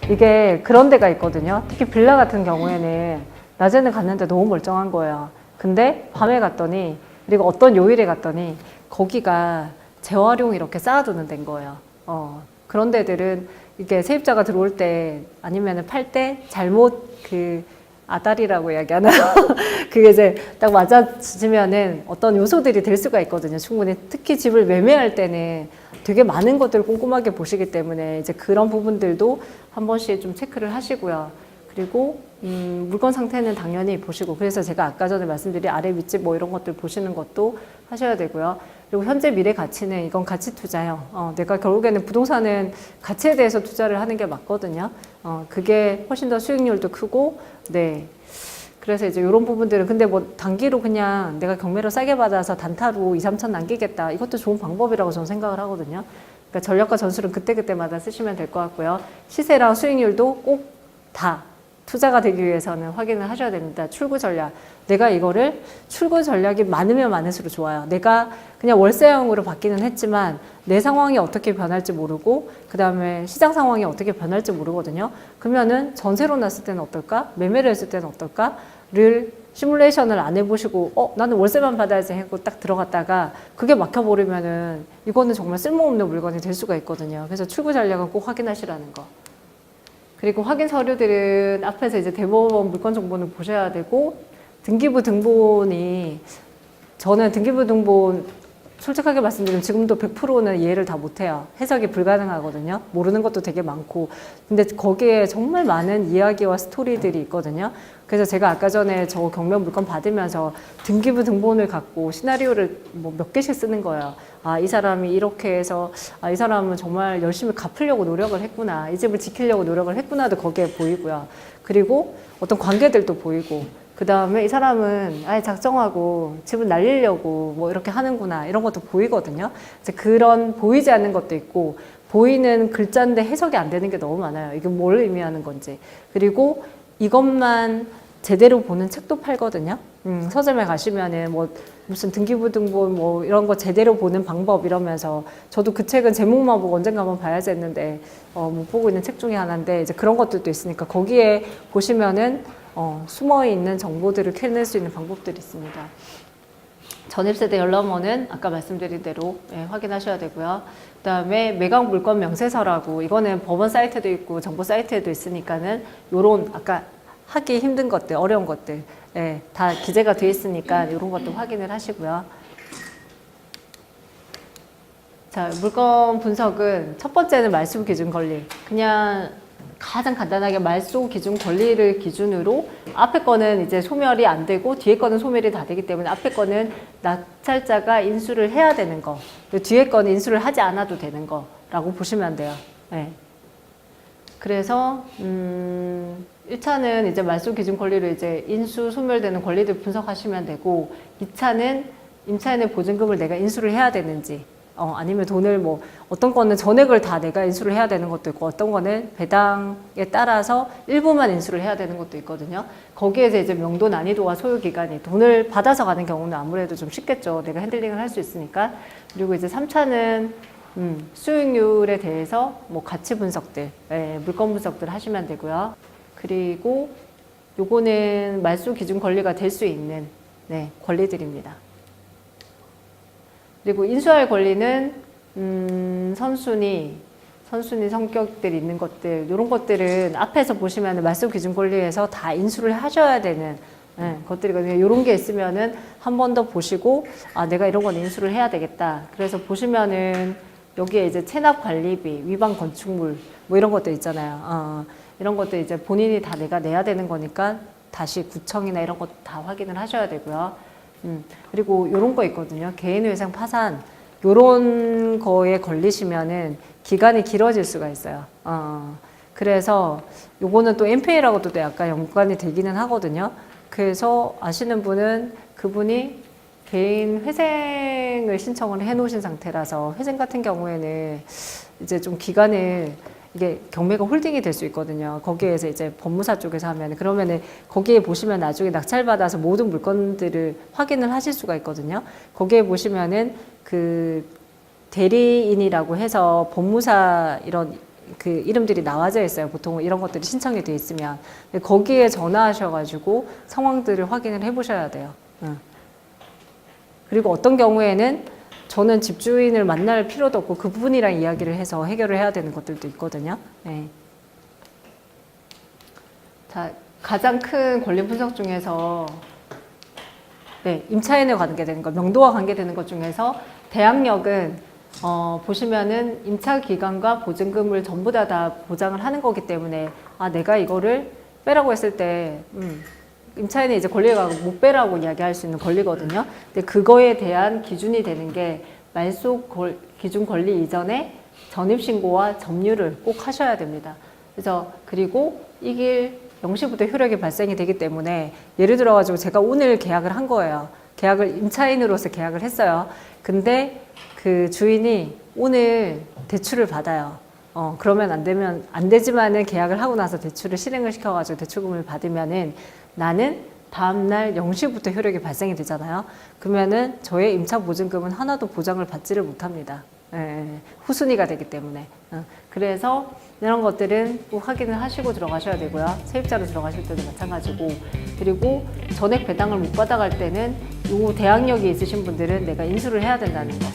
이게 그런 데가 있거든요. 특히 빌라 같은 경우에는 낮에는 갔는데 너무 멀쩡한 거예요. 근데 밤에 갔더니, 그리고 어떤 요일에 갔더니 거기가 재활용 이렇게 쌓아두는 데인 거예요. 그런 데들은 이게 세입자가 들어올 때 아니면 팔 때 잘못 아다리라고 이야기하나요? 그게 이제 딱 맞아지면은 어떤 요소들이 될 수가 있거든요. 충분히. 특히 집을 매매할 때는 되게 많은 것들을 꼼꼼하게 보시기 때문에 이제 그런 부분들도 한 번씩 좀 체크를 하시고요. 그리고 물건 상태는 당연히 보시고, 그래서 제가 아까 전에 말씀드린 아래 윗집 뭐 이런 것들 보시는 것도 하셔야 되고요. 그리고 현재 미래 가치는 이건 가치 투자예요. 내가 결국에는 부동산은 가치에 대해서 투자를 하는 게 맞거든요. 그게 훨씬 더 수익률도 크고, 네. 그래서 이제 이런 부분들은 근데 뭐 단기로 그냥 내가 경매로 싸게 받아서 단타로 2, 3천 남기겠다. 이것도 좋은 방법이라고 저는 생각을 하거든요. 그러니까 전략과 전술은 그때그때마다 쓰시면 될 것 같고요. 시세랑 수익률도 꼭 다 투자가 되기 위해서는 확인을 하셔야 됩니다. 출구 전략. 내가 이거를 출구 전략이 많으면 많을수록 좋아요. 내가 그냥 월세형으로 받기는 했지만 내 상황이 어떻게 변할지 모르고 그 다음에 시장 상황이 어떻게 변할지 모르거든요. 그러면은 전세로 났을 때는 어떨까? 매매를 했을 때는 어떨까?를 시뮬레이션을 안 해보시고 나는 월세만 받아야지 하고 딱 들어갔다가 그게 막혀버리면은 이거는 정말 쓸모없는 물건이 될 수가 있거든요. 그래서 출구 전략은 꼭 확인하시라는 거. 그리고 확인 서류들은 앞에서 이제 대법원 물건 정보는 보셔야 되고, 등기부 등본이, 저는 등기부 등본 솔직하게 말씀드리면 지금도 100%는 이해를 다 못해요. 해석이 불가능하거든요. 모르는 것도 되게 많고. 근데 거기에 정말 많은 이야기와 스토리들이 있거든요. 그래서 제가 아까 전에 저 경매 물건 받으면서 등기부 등본을 갖고 시나리오를 뭐 몇 개씩 쓰는 거예요. 이 사람이 이렇게 해서, 이 사람은 정말 열심히 갚으려고 노력을 했구나. 이 집을 지키려고 노력을 했구나도 거기에 보이고요. 그리고 어떤 관계들도 보이고, 그 다음에 이 사람은 아예 작정하고 집을 날리려고 뭐 이렇게 하는구나. 이런 것도 보이거든요. 이제 그런 보이지 않는 것도 있고, 보이는 글자인데 해석이 안 되는 게 너무 많아요. 이게 뭘 의미하는 건지. 그리고 이것만 제대로 보는 책도 팔거든요. 서점에 가시면은 뭐 무슨 등기부 등본 뭐 이런 거 제대로 보는 방법 이러면서, 저도 그 책은 제목만 보고 언젠가 한번 봐야지 했는데 못 보고 있는 책 중에 하나인데, 이제 그런 것들도 있으니까 거기에 보시면은 숨어 있는 정보들을 캐낼 수 있는 방법들이 있습니다. 전입세대 연락원은 아까 말씀드린 대로 확인하셔야 되고요. 그 다음에 매각 물건 명세서라고, 이거는 법원 사이트도 있고 정보 사이트에도 있으니까는 요런 아까 하기 힘든 것들, 어려운 것들 다 기재가 돼 있으니까 이런 것도 확인을 하시고요. 자, 물건 분석은 첫 번째는 말소 기준 권리. 그냥 가장 간단하게 말소 기준 권리를 기준으로, 앞에 거는 이제 소멸이 안 되고 뒤에 거는 소멸이 다 되기 때문에 앞에 거는 낙찰자가 인수를 해야 되는 거, 뒤에 거는 인수를 하지 않아도 되는 거라고 보시면 돼요. 네. 그래서 1차는 이제 말소 기준 권리를 이제 인수 소멸되는 권리들 분석하시면 되고, 2차는 임차인의 보증금을 내가 인수를 해야 되는지, 아니면 돈을 뭐 어떤 거는 전액을 다 내가 인수를 해야 되는 것도 있고, 어떤 거는 배당에 따라서 일부만 인수를 해야 되는 것도 있거든요. 거기에서 이제 명도 난이도와 소요 기간이, 돈을 받아서 가는 경우는 아무래도 좀 쉽겠죠. 내가 핸들링을 할 수 있으니까. 그리고 이제 3차는 수익률에 대해서 뭐 가치 분석들, 물건 분석들 하시면 되고요. 그리고 요거는 말소 기준 권리가 될 수 있는 권리들입니다. 그리고 인수할 권리는 선순위 성격들이 있는 것들, 이런 것들은 앞에서 보시면 말소 기준 권리에서 다 인수를 하셔야 되는 것들이거든요. 이런 게 있으면은 한 번 더 보시고, 내가 이런 건 인수를 해야 되겠다. 그래서 보시면은 여기에 이제 체납 관리비, 위반 건축물 뭐 이런 것들 있잖아요. 이런 것들 이제 본인이 다 내가 내야 되는 거니까 다시 구청이나 이런 것 다 확인을 하셔야 되고요. 그리고 요런 거 있거든요. 개인회생 파산. 요런 거에 걸리시면은 기간이 길어질 수가 있어요. 그래서 요거는 또 NPA라고도 약간 연관이 되기는 하거든요. 그래서 아시는 분은 그분이 개인 회생을 신청을 해 놓으신 상태라서, 회생 같은 경우에는 이제 좀 기간을, 이게 경매가 홀딩이 될 수 있거든요. 거기에서 이제 법무사 쪽에서 하면, 그러면은 거기에 보시면 나중에 낙찰받아서 모든 물건들을 확인을 하실 수가 있거든요. 거기에 보시면은 그 대리인이라고 해서 법무사 이런 그 이름들이 나와져 있어요. 보통 이런 것들이 신청이 돼 있으면. 거기에 전화하셔가지고 상황들을 확인을 해보셔야 돼요. 그리고 어떤 경우에는 저는 집주인을 만날 필요도 없고 그분이랑 이야기를 해서 해결을 해야 되는 것들도 있거든요. 네. 자, 가장 큰 권리 분석 중에서 네, 임차인에 관계되는 것, 명도와 관계되는 것 중에서 대항력은 보시면은 임차 기간과 보증금을 전부 다 보장을 하는 거기 때문에 내가 이거를 빼라고 했을 때 임차인이 이제 권리가 못 빼라고 이야기할 수 있는 권리거든요. 근데 그거에 대한 기준이 되는 게 말소 기준 권리 이전에 전입신고와 점유를 꼭 하셔야 됩니다. 그래서 그리고 이길 0시부터 효력이 발생이 되기 때문에 예를 들어가지고 제가 오늘 계약을 한 거예요. 계약을 임차인으로서 계약을 했어요. 근데 그 주인이 오늘 대출을 받아요. 그러면 안 되지만은 계약을 하고 나서 대출을 실행을 시켜가지고 대출금을 받으면은 나는 다음날 0시부터 효력이 발생이 되잖아요. 그러면은 저의 임차 보증금은 하나도 보장을 받지를 못합니다. 후순위가 되기 때문에. 그래서 이런 것들은 꼭 확인을 하시고 들어가셔야 되고요. 세입자로 들어가실 때도 마찬가지고. 그리고 전액 배당을 못 받아갈 때는 이 대항력이 있으신 분들은 내가 인수를 해야 된다는 거.